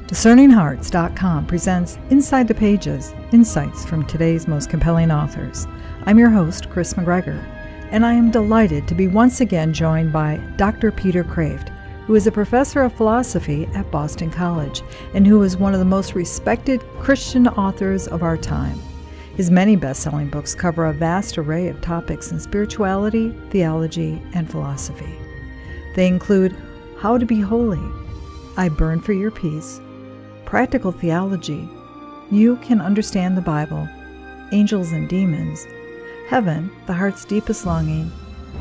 DiscerningHearts.com presents Inside the Pages, insights from today's most compelling authors. I'm your host, Kris McGregor, and I am delighted to be once again joined by Dr. Peter Kreeft, who is a professor of philosophy at Boston College and who is one of the most respected Christian authors of our time. His many best-selling books cover a vast array of topics in spirituality, theology, and philosophy. They include How to Be Holy, I Burn for Your Peace, Practical Theology, You Can Understand the Bible, Angels and Demons, Heaven, the Heart's Deepest Longing,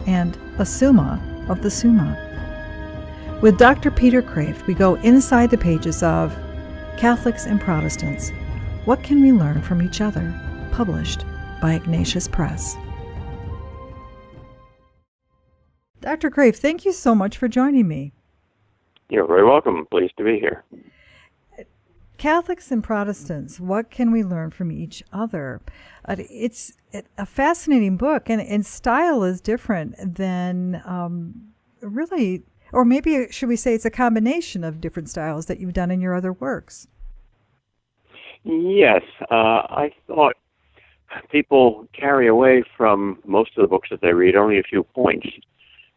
and a Summa of the Summa. With Dr. Peter Kreeft, we go inside the pages of Catholics and Protestants, What Can We Learn from Each Other? Published by Ignatius Press. Dr. Kreeft, thank you so much for joining me. You're very welcome. Pleased to be here. Catholics and Protestants, what can we learn from each other? It's a fascinating book, and style is different than really, or maybe should we say it's a combination of different styles that you've done in your other works? Yes, I thought people carry away from most of the books that they read only a few points,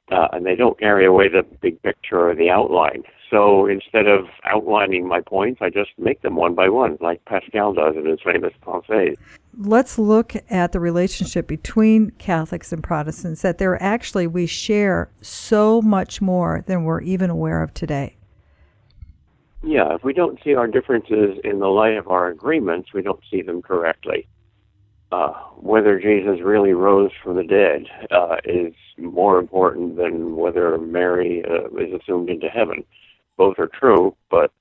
and they don't carry away the big picture or the outline. So instead of outlining my points, I just make them one by one, like Pascal does in his famous Pensées. Let's look at the relationship between Catholics and Protestants, that we share so much more than we're even aware of today. Yeah, if we don't see our differences in the light of our agreements, we don't see them correctly. Whether Jesus really rose from the dead is more important than whether Mary is assumed into heaven. Both are true, but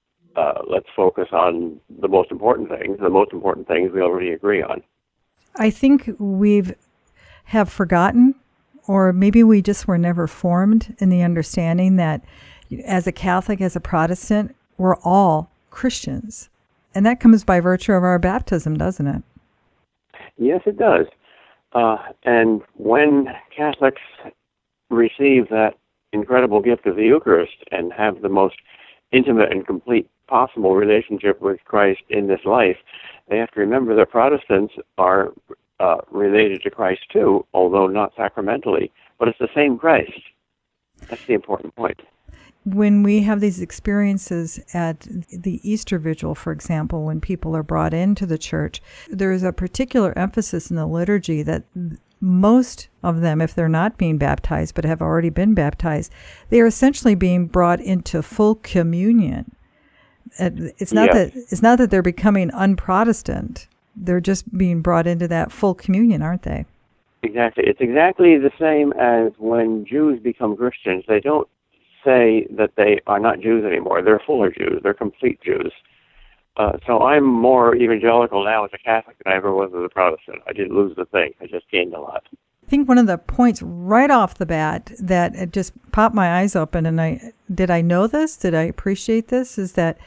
let's focus on the most important things. The most important things we already agree on. I think have forgotten, or maybe we just were never formed in the understanding that as a Catholic, as a Protestant, we're all Christians. And that comes by virtue of our baptism, doesn't it? Yes, it does. And when Catholics receive that incredible gift of the Eucharist and have the most intimate and complete possible relationship with Christ in this life, they have to remember that Protestants are related to Christ too, although not sacramentally, but it's the same Christ. That's the important point. When we have these experiences at the Easter Vigil, for example, when people are brought into the church, there is a particular emphasis in the liturgy that most of them, if they're not being baptized but have already been baptized, they are essentially being brought into full communion. It's not that they're becoming un-Protestant. They're just being brought into that full communion, aren't they? Exactly. It's exactly the same as when Jews become Christians. They don't say that they are not Jews anymore. They're fuller Jews. They're complete Jews. So I'm more evangelical now as a Catholic than I ever was as a Protestant. I didn't lose the thing. I just gained a lot. I think one of the points right off the bat that it just popped my eyes open, and I know this? Did I appreciate this? Is that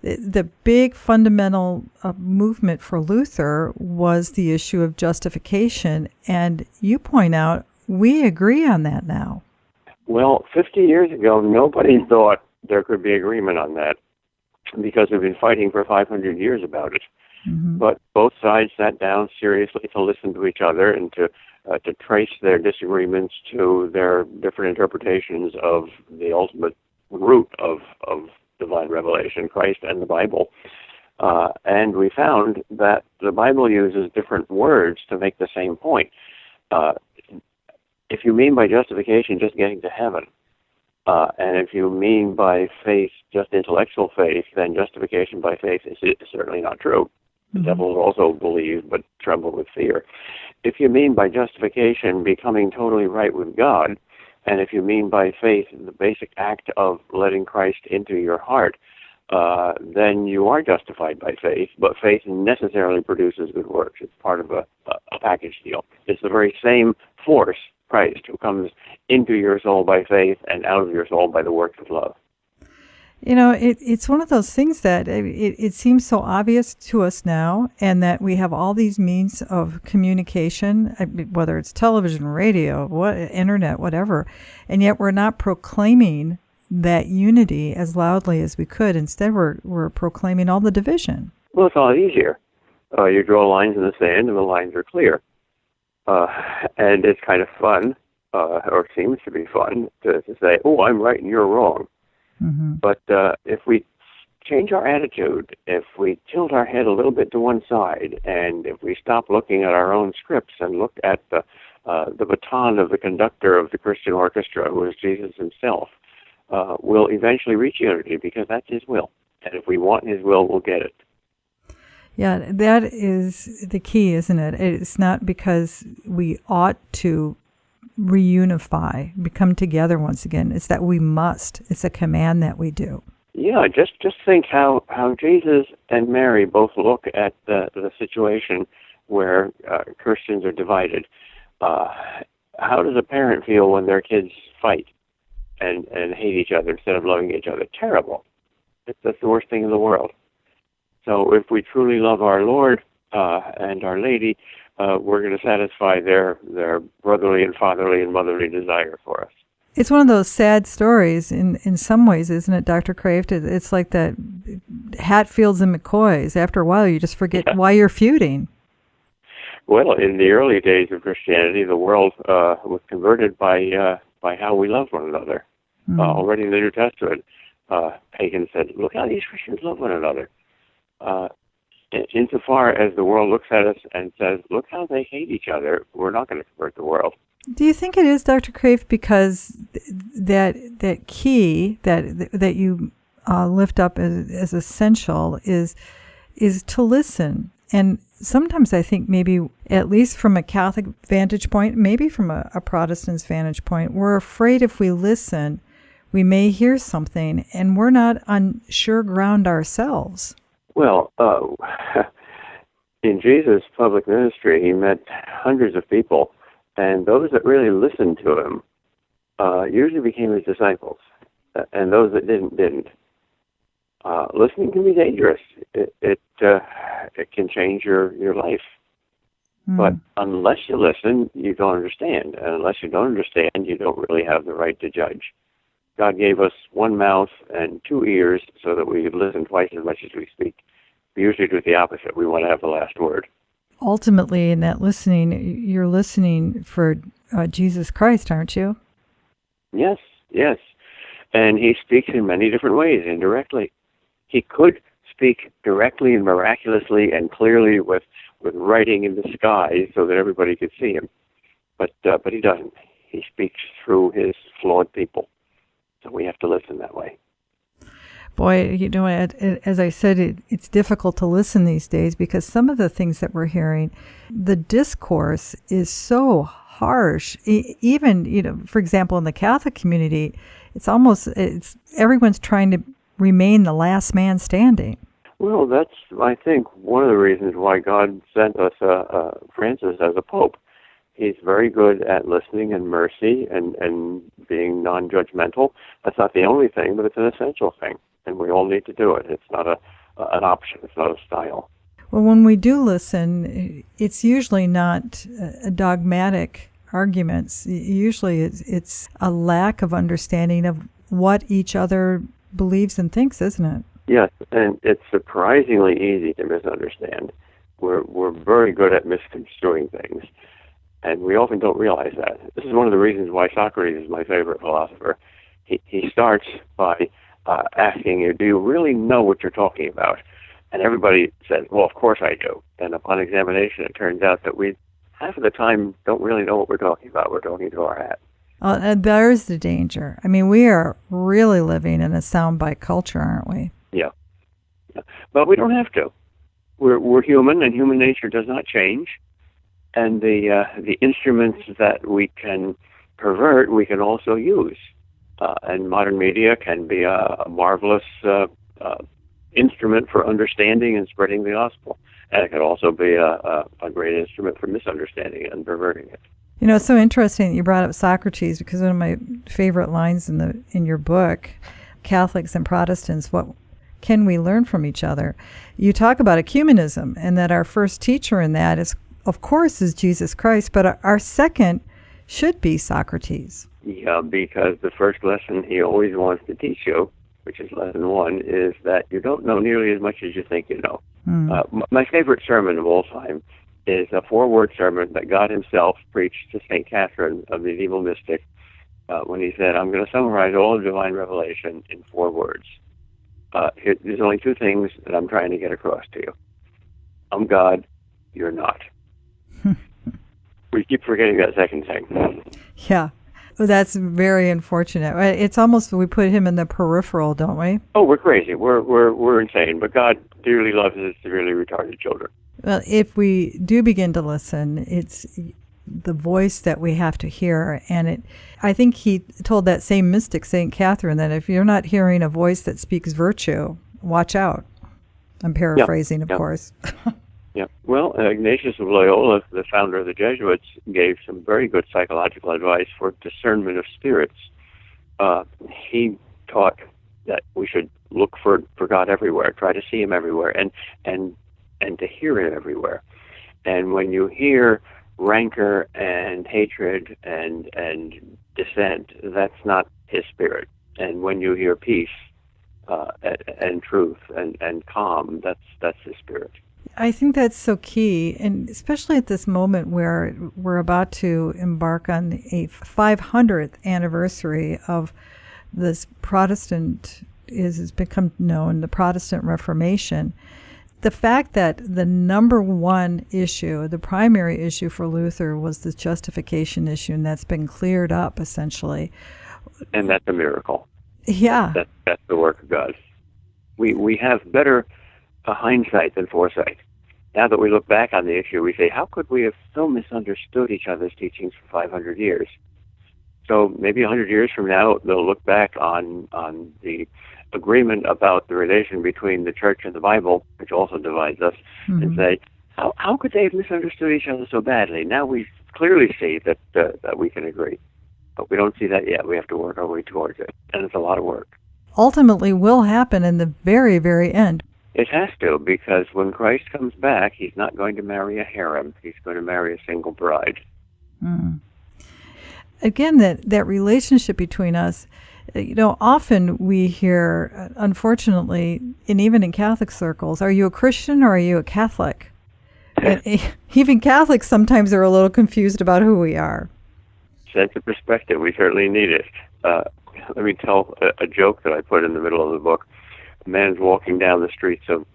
the big fundamental movement for Luther was the issue of justification, and you point out we agree on that now. Well, 50 years ago, nobody thought there could be agreement on that because we've been fighting for 500 years about it. Mm-hmm. But both sides sat down seriously to listen to each other and to trace their disagreements to their different interpretations of the ultimate root of divine revelation, Christ and the Bible. And we found that the Bible uses different words to make the same point. If you mean by justification just getting to heaven, and if you mean by faith just intellectual faith, then justification by faith is certainly not true. The devils also believe but tremble with fear. If you mean by justification becoming totally right with God, and if you mean by faith the basic act of letting Christ into your heart, then you are justified by faith, but faith necessarily produces good works. It's part of a package deal. It's the very same force, Christ, who comes into your soul by faith and out of your soul by the works of love. You know, it's one of those things that it seems so obvious to us now, and that we have all these means of communication, whether it's television, radio, internet, whatever, and yet we're not proclaiming that unity as loudly as we could. Instead, we're proclaiming all the division. Well, it's a lot easier. You draw lines in the sand, and the lines are clear. And it's kind of fun, or seems to be fun, to say, oh, I'm right and you're wrong. Mm-hmm. But if we change our attitude, if we tilt our head a little bit to one side, and if we stop looking at our own scripts and look at the baton of the conductor of the Christian orchestra, who is Jesus himself, we'll eventually reach unity, because that's his will. And if we want his will, we'll get it. Yeah, that is the key, isn't it? It's not because we ought to reunify, become together once again. It's that we must. It's a command that we do. Yeah, just think how Jesus and Mary both look at the situation where Christians are divided. How does a parent feel when their kids fight and hate each other instead of loving each other? Terrible. That's the worst thing in the world. So if we truly love our Lord and Our Lady, we're going to satisfy their brotherly and fatherly and motherly desire for us. It's one of those sad stories in some ways, isn't it, Dr. Kreeft? It's like the Hatfields and McCoys. After a while, you just forget why you're feuding. Well, in the early days of Christianity, the world was converted by how we love one another. Mm-hmm. Already in the New Testament, pagans said, look how these Christians love one another. Insofar as the world looks at us and says, look how they hate each other, we're not going to convert the world. Do you think it is, Dr. Kreeft, because that key that you lift up as essential is to listen? And sometimes I think maybe, at least from a Catholic vantage point, maybe from a Protestant's vantage point, we're afraid if we listen, we may hear something, and we're not on sure ground ourselves. Well, in Jesus' public ministry, he met hundreds of people, and those that really listened to him usually became his disciples, and those that didn't. Listening can be dangerous. It can change your life. But unless you listen, you don't understand. And unless you don't understand, you don't really have the right to judge. God gave us one mouth and two ears so that we could listen twice as much as we speak. We usually do the opposite. We want to have the last word. Ultimately, in that listening, you're listening for Jesus Christ, aren't you? Yes. And he speaks in many different ways, indirectly. He could speak directly and miraculously and clearly with writing in the sky so that everybody could see him. But he doesn't. He speaks through his flawed people. So we have to listen that way. Boy, as I said, it's difficult to listen these days because some of the things that we're hearing, the discourse is so harsh. Even, for example, in the Catholic community, it's everyone's trying to remain the last man standing. Well, that's, I think, one of the reasons why God sent us Francis as a pope. He's very good at listening and mercy and being non-judgmental. That's not the only thing, but it's an essential thing, and we all need to do it. It's not an option. It's not a style. Well, when we do listen, it's usually not dogmatic arguments. Usually it's a lack of understanding of what each other believes and thinks, isn't it? Yes, and it's surprisingly easy to misunderstand. We're very good at misconstruing things. And we often don't realize that. This is one of the reasons why Socrates is my favorite philosopher. He starts by asking you, do you really know what you're talking about? And everybody says, well, of course I do. And upon examination, it turns out that we, half of the time, don't really know what we're talking about. We're talking to our hat. And there's the danger. I mean, we are really living in a soundbite culture, aren't we? Yeah. But we don't have to. We're human, and human nature does not change. And the instruments that we can pervert, we can also use. And modern media can be a marvelous instrument for understanding and spreading the gospel. And it can also be a great instrument for misunderstanding it and perverting it. It's so interesting that you brought up Socrates, because one of my favorite lines in your book, Catholics and Protestants, what can we learn from each other? You talk about ecumenism, and that our first teacher in that is, of course, is Jesus Christ, but our second should be Socrates. Yeah, because the first lesson he always wants to teach you, which is lesson 1, is that you don't know nearly as much as you think you know. My favorite sermon of all time is a 4-word sermon that God himself preached to St. Catherine, a medieval mystic, when he said, I'm going to summarize all of divine revelation in 4 words. There's only 2 things that I'm trying to get across to you. I'm God, you're not. We keep forgetting that second thing. Yeah, that's very unfortunate. It's almost we put him in the peripheral, don't we? Oh, we're crazy. We're insane. But God dearly loves his severely retarded children. Well, if we do begin to listen, it's the voice that we have to hear. And I think he told that same mystic, St. Catherine, that if you're not hearing a voice that speaks virtue, watch out. I'm paraphrasing, of course. Yeah. Well, Ignatius of Loyola, the founder of the Jesuits, gave some very good psychological advice for discernment of spirits. He taught that we should look for God everywhere, try to see him everywhere, and to hear him everywhere. And when you hear rancor and hatred and dissent, that's not his spirit. And when you hear peace and truth and calm, that's his spirit. I think that's so key, and especially at this moment where we're about to embark on a 500th anniversary of this Protestant, has become known, the Protestant Reformation. The fact that the number one issue, the primary issue for Luther was the justification issue, and that's been cleared up essentially. And that's a miracle. Yeah. That's the work of God. We have better hindsight than foresight. Now that we look back on the issue, we say, how could we have so misunderstood each other's teachings for 500 years? So maybe 100 years from now, they'll look back on the agreement about the relation between the church and the Bible, which also divides us, and say, how could they have misunderstood each other so badly? Now we clearly see that we can agree. But we don't see that yet. We have to work our way towards it. And it's a lot of work. Ultimately will happen in the very, very end. It has to, because when Christ comes back, he's not going to marry a harem. He's going to marry a single bride. Again, that relationship between us, often we hear, unfortunately, and even in Catholic circles, are you a Christian or are you a Catholic? And even Catholics sometimes are a little confused about who we are. Sense of perspective, we certainly need it. Let me tell a joke that I put in the middle of the book. A man's walking down the streets of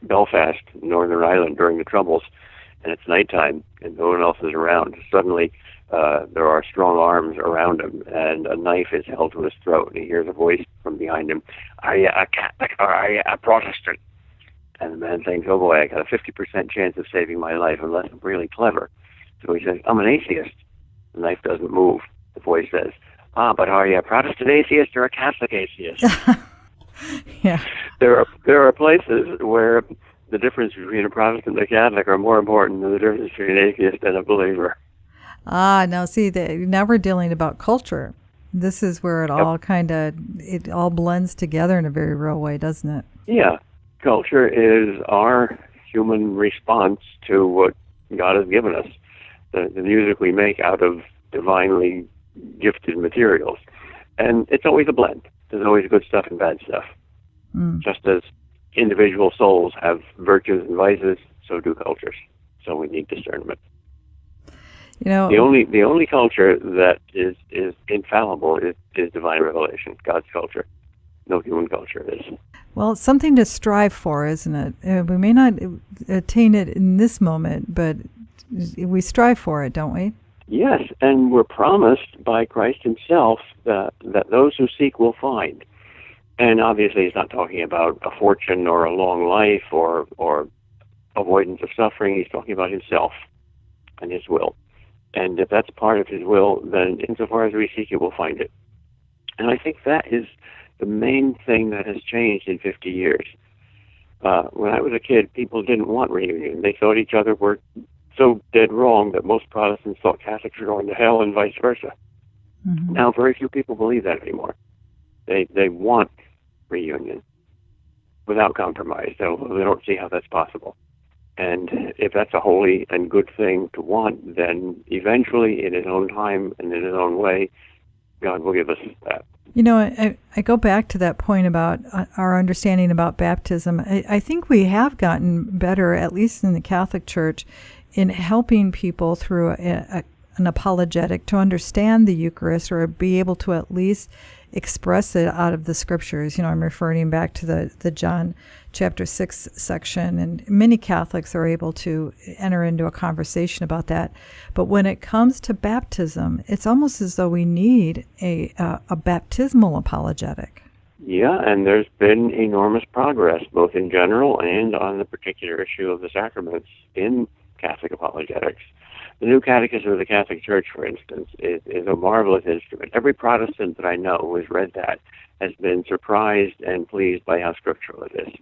Belfast, Northern Ireland, during the Troubles, and it's nighttime, and no one else is around. Suddenly, there are strong arms around him, and a knife is held to his throat, and he hears a voice from behind him, "Are you a Catholic or are you a Protestant?" And the man thinks, oh boy, I got a 50% chance of saving my life unless I'm really clever. So he says, I'm an atheist. The knife doesn't move. The voice says, but are you a Protestant atheist or a Catholic atheist? Yeah. There are places where the difference between a Protestant and a Catholic are more important than the difference between an atheist and a believer. Now see, now we're dealing about culture. This is where it all blends together in a very real way, doesn't it? Yeah. Culture is our human response to what God has given us. The music we make out of divinely gifted materials. And it's always a blend. There's always good stuff and bad stuff. Just as individual souls have virtues and vices, so do cultures. So we need discernment. The only culture that is infallible is divine revelation, God's culture. No human culture is. Well, it's something to strive for, isn't it? We may not attain it in this moment, but we strive for it, don't we? Yes, and we're promised by Christ himself that those who seek will find. And obviously he's not talking about a fortune or a long life or avoidance of suffering. He's talking about himself and his will. And if that's part of his will, then insofar as we seek it, we'll find it. And I think that is the main thing that has changed in 50 years. When I was a kid, people didn't want reunion. They thought each other were so dead wrong that most Protestants thought Catholics were going to hell and vice versa. Now very few people believe that anymore. They want reunion without compromise. They don't see how that's possible. And if that's a holy and good thing to want, then eventually, in his own time and in his own way, God will give us that. You know, I go back to that point about our understanding about baptism. I think we have gotten better, at least in the Catholic Church, in helping people through an apologetic to understand the Eucharist, or be able to at least express it out of the Scriptures. You know, I'm referring back to the John chapter 6 section, and many Catholics are able to enter into a conversation about that. But when it comes to baptism, it's almost as though we need a baptismal apologetic. Yeah, and there's been enormous progress, both in general and on the particular issue of the sacraments in Catholic apologetics. The new Catechism of the Catholic Church, for instance, is a marvelous instrument. Every Protestant that I know who has read that has been surprised and pleased by how scriptural it is.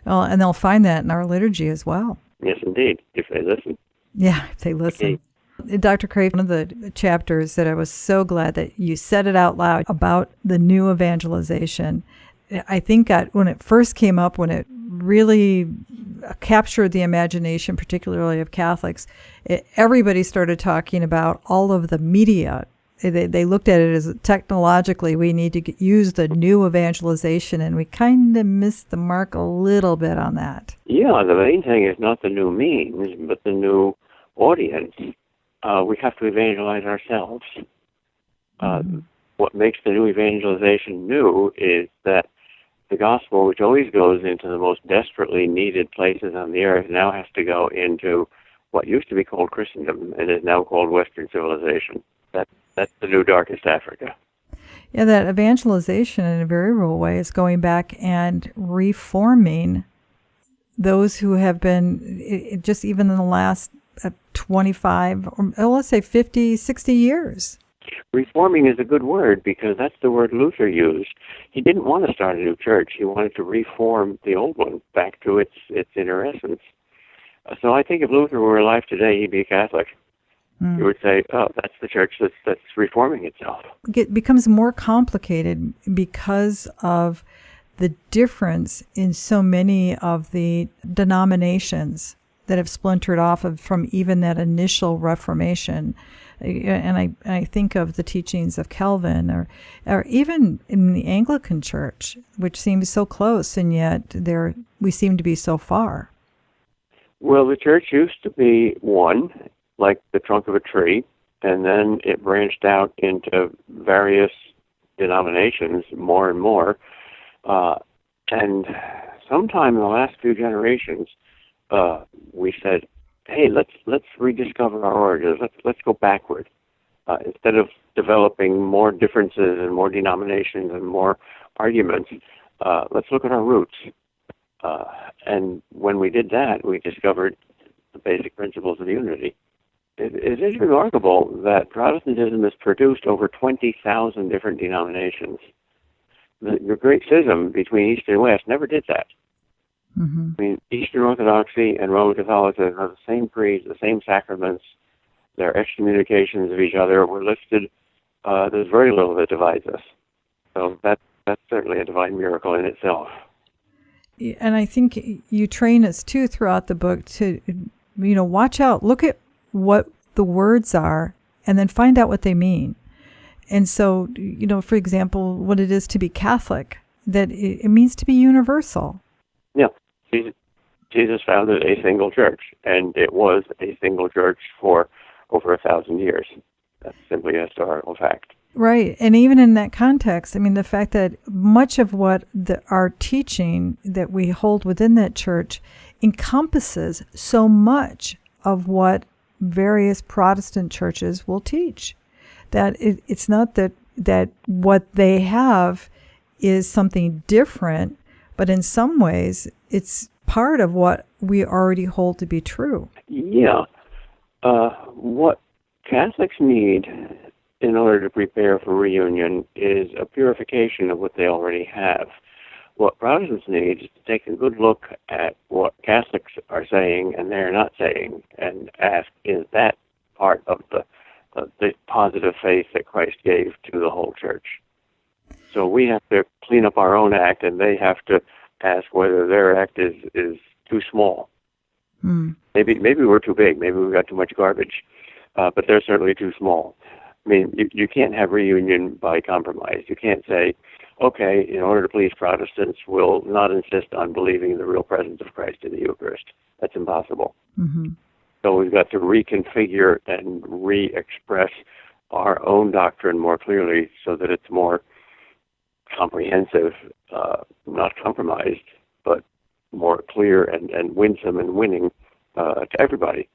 Well, and they'll find that in our liturgy as well. Yes, indeed, if they listen. Yeah, if they listen. Okay. Dr. Kreeft, one of the chapters that I was so glad that you said it out loud about the new evangelization, I think when it first came up, when it really captured the imagination, particularly of Catholics, everybody started talking about all of the media. They looked at it as technologically, we need to use the new evangelization, and we kind of missed the mark a little bit on that. Yeah, the main thing is not the new means, but the new audience. We have to evangelize ourselves. What makes the new evangelization new is that the gospel, which always goes into the most desperately needed places on the earth, now has to go into what used to be called Christendom and is now called Western civilization. That's the new darkest Africa. Yeah, that evangelization in a very real way is going back and reforming those who have been, just even in the last 25, or let's say 50, 60 years. Reforming is a good word, because that's the word Luther used. He didn't want to start a new church. He wanted to reform the old one back to its inner essence. So I think if Luther were alive today, he'd be a Catholic. He would say, oh, that's the church that's reforming itself. It becomes more complicated because of the difference in so many of the denominations that have splintered off from even that initial Reformation. And I think of the teachings of Calvin, or even in the Anglican Church, which seems so close, and yet we seem to be so far. Well, the church used to be one, like the trunk of a tree, and then it branched out into various denominations more and more. And sometime in the last few generations, we said, hey, let's rediscover our origins. Let's go backward. Instead of developing more differences and more denominations and more arguments, let's look at our roots. And when we did that, we discovered the basic principles of unity. It is remarkable that Protestantism has produced over 20,000 different denominations. The great schism between East and West never did that. Mm-hmm. I mean, Eastern Orthodoxy and Roman Catholicism have the same creeds, the same sacraments. Their excommunications of each other were listed. There's very little that divides us. So that's certainly a divine miracle in itself. And I think you train us, too, throughout the book to, watch out, look at what the words are, and then find out what they mean. And so, for example, what it is to be Catholic, that it means to be universal. Yeah. Jesus founded a single church, and it was a single church for over 1,000 years. That's simply a historical fact. Right. And even in that context, I mean, the fact that much of what our teaching that we hold within that church encompasses so much of what various Protestant churches will teach. That it's not that what they have is something different, but in some ways it's part of what we already hold to be true. Yeah. What Catholics need in order to prepare for reunion is a purification of what they already have. What Protestants need is to take a good look at what Catholics are saying and they're not saying, and ask, is that part of the positive faith that Christ gave to the whole church? So we have to clean up our own act, and they have to ask whether their act is too small. Maybe we're too big. Maybe we've got too much garbage. But they're certainly too small. I mean, you can't have reunion by compromise. You can't say, okay, in order to please Protestants, we'll not insist on believing in the real presence of Christ in the Eucharist. That's impossible. Mm-hmm. So we've got to reconfigure and re-express our own doctrine more clearly so that it's more comprehensive, not compromised, but more clear and winsome and winning to everybody.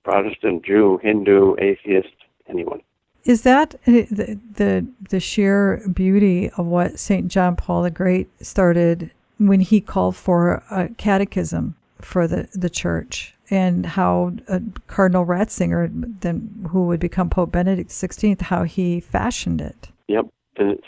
Protestant, Jew, Hindu, atheist, anyone. Is that the sheer beauty of what St. John Paul the Great started when he called for a catechism for the church, and how Cardinal Ratzinger, then who would become Pope Benedict XVI, how he fashioned it? Yep. And,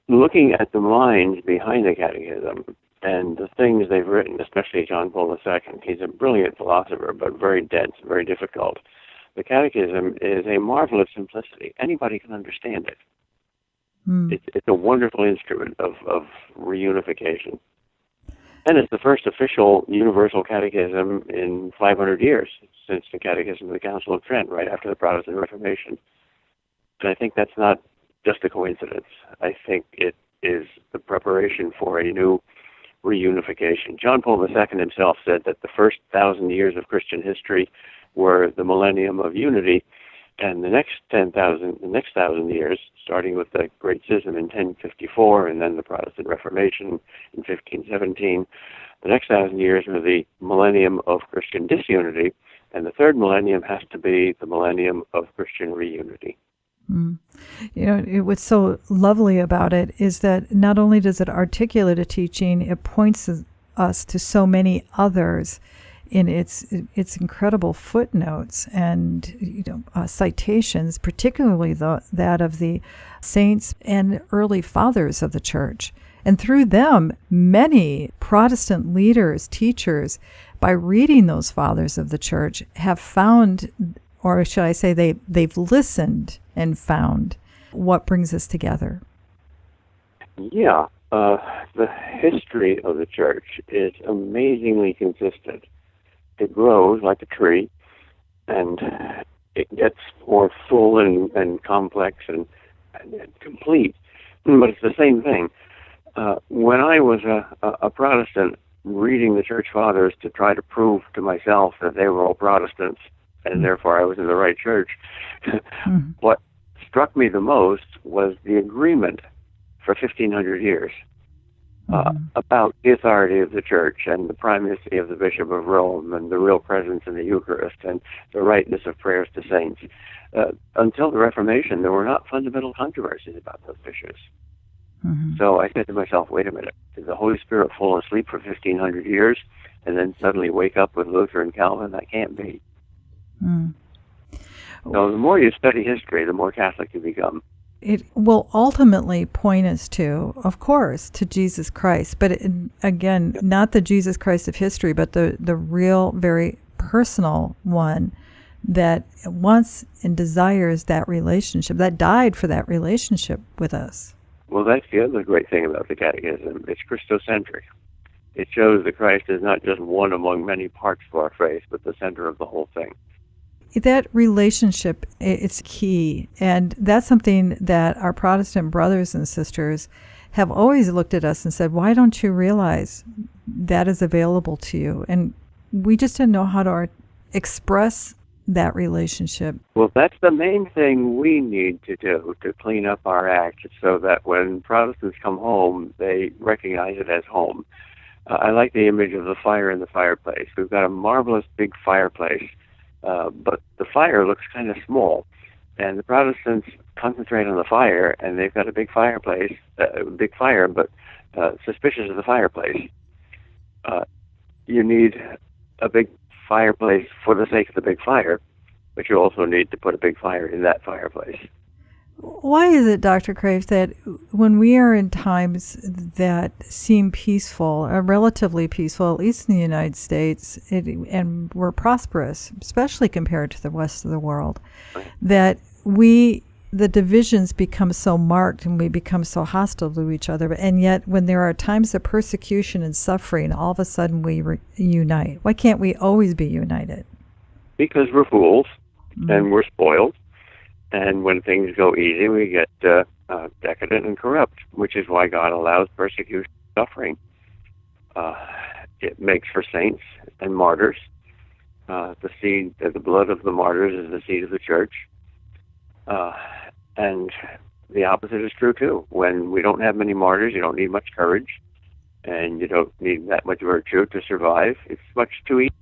looking at the minds behind the catechism and the things they've written, especially John Paul II, he's a brilliant philosopher, but very dense, very difficult. The Catechism is a marvel of simplicity. Anybody can understand it. It's a wonderful instrument of reunification. And it's the first official universal catechism in 500 years, since the Catechism of the Council of Trent, right after the Protestant Reformation. And I think that's not just a coincidence. I think it is the preparation for a new reunification. John Paul II himself said that the first 1,000 years of Christian history were the millennium of unity, and the next 1,000 years, starting with the Great Schism in 1054 and then the Protestant Reformation in 1517, the next 1,000 years are the millennium of Christian disunity, and the third millennium has to be the millennium of Christian reunity. What's so lovely about it is that not only does it articulate a teaching, it points us to so many others in its incredible footnotes and citations, particularly that of the saints and early fathers of the church. And through them, many Protestant leaders, teachers, by reading those fathers of the church, have found, or should I say they've listened and found what brings us together. Yeah, the history of the church is amazingly consistent. It grows like a tree, and it gets more full and complex and complete. But it's the same thing. When I was a Protestant reading the Church Fathers to try to prove to myself that they were all Protestants, and therefore I was in the right church, what struck me the most was the agreement for 1,500 years about the authority of the church and the primacy of the Bishop of Rome and the real presence in the Eucharist and the rightness of prayers to saints. Until the Reformation, there were not fundamental controversies about those issues. So I said to myself, wait a minute, did the Holy Spirit fall asleep for 1,500 years and then suddenly wake up with Luther and Calvin? That can't be. So the more you study history, the more Catholic you become. It will ultimately point us to, of course, to Jesus Christ. But again, not the Jesus Christ of history, but the real, very personal one that wants and desires that relationship, that died for that relationship with us. Well, that's the other great thing about the Catechism. It's Christocentric. It shows that Christ is not just one among many parts of our faith, but the center of the whole thing. That relationship, it's key. And that's something that our Protestant brothers and sisters have always looked at us and said, why don't you realize that is available to you? And we just didn't know how to express that relationship. Well, that's the main thing we need to do to clean up our act so that when Protestants come home, they recognize it as home. I like the image of the fire in the fireplace. We've got a marvelous big fireplace. But the fire looks kind of small, and the Protestants concentrate on the fire, and they've got a big fireplace, big fire, but suspicious of the fireplace. You need a big fireplace for the sake of the big fire, but you also need to put a big fire in that fireplace. Why is it, Dr. Kreeft, that when we are in times that seem peaceful, or relatively peaceful, at least in the United States, and we're prosperous, especially compared to the rest of the world, that we the divisions become so marked and we become so hostile to each other. And yet, when there are times of persecution and suffering, all of a sudden we unite. Why can't we always be united? Because we're fools and we're spoiled. And when things go easy, we get decadent and corrupt, which is why God allows persecution and suffering. It makes for saints and martyrs. The blood of the martyrs is the seed of the church. And the opposite is true, too. When we don't have many martyrs, you don't need much courage, and you don't need that much virtue to survive. It's much too easy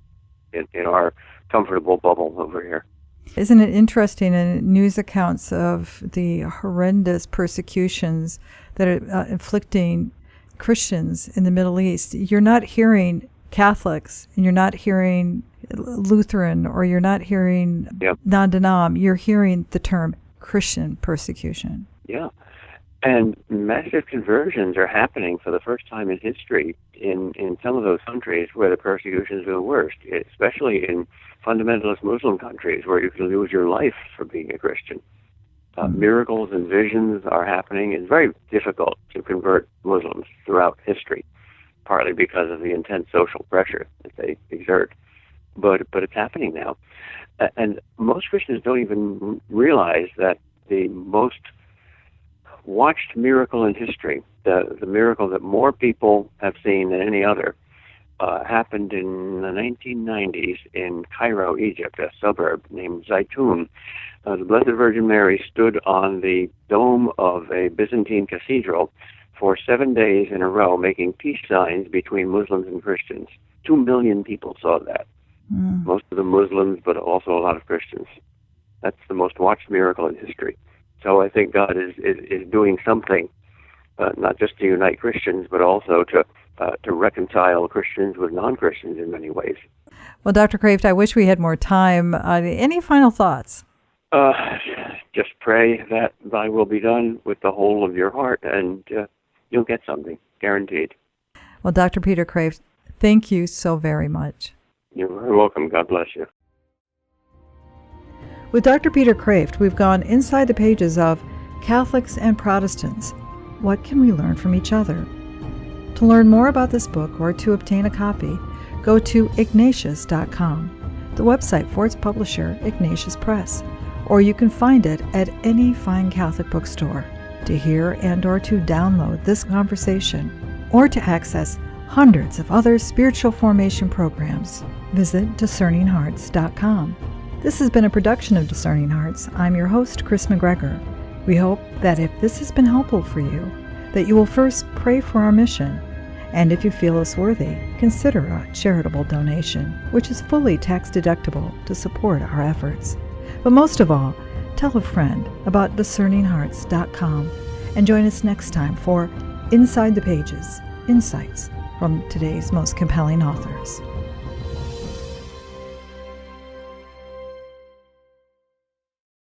in our comfortable bubble over here. Isn't it interesting in news accounts of the horrendous persecutions that are inflicting Christians in the Middle East? You're not hearing Catholics, and you're not hearing Lutheran, or you're not hearing non-denom. You're hearing the term Christian persecution. Yeah. And massive conversions are happening for the first time in history in some of those countries where the persecution is the worst, especially in fundamentalist Muslim countries where you can lose your life for being a Christian. Miracles and visions are happening. It's very difficult to convert Muslims throughout history, partly because of the intense social pressure that they exert. But it's happening now. And most Christians don't even realize that the most watched miracle in history, the miracle that more people have seen than any other, happened in the 1990s in Cairo, Egypt, a suburb named Zaytun. The Blessed Virgin Mary stood on the dome of a Byzantine cathedral for 7 days in a row, making peace signs between Muslims and Christians. 2 million people saw that. Most of them Muslims, but also a lot of Christians. That's the most watched miracle in history. So I think God is doing something, not just to unite Christians, but also to reconcile Christians with non-Christians in many ways. Well, Dr. Kreeft, I wish we had more time. Any final thoughts? Just pray that thy will be done with the whole of your heart, and you'll get something, guaranteed. Well, Dr. Peter Kreeft, thank you so very much. You're very welcome. God bless you. With Dr. Peter Kreeft, we've gone inside the pages of Catholics and Protestants. What can we learn from each other? To learn more about this book or to obtain a copy, go to ignatius.com, the website for its publisher, Ignatius Press, or you can find it at any fine Catholic bookstore. To hear and or to download this conversation, or to access hundreds of other spiritual formation programs, visit discerninghearts.com. This has been a production of Discerning Hearts. I'm your host, Kris McGregor. We hope that if this has been helpful for you, that you will first pray for our mission, and if you feel us worthy, consider a charitable donation, which is fully tax-deductible to support our efforts. But most of all, tell a friend about discerninghearts.com and join us next time for Inside the Pages, Insights from today's most compelling authors.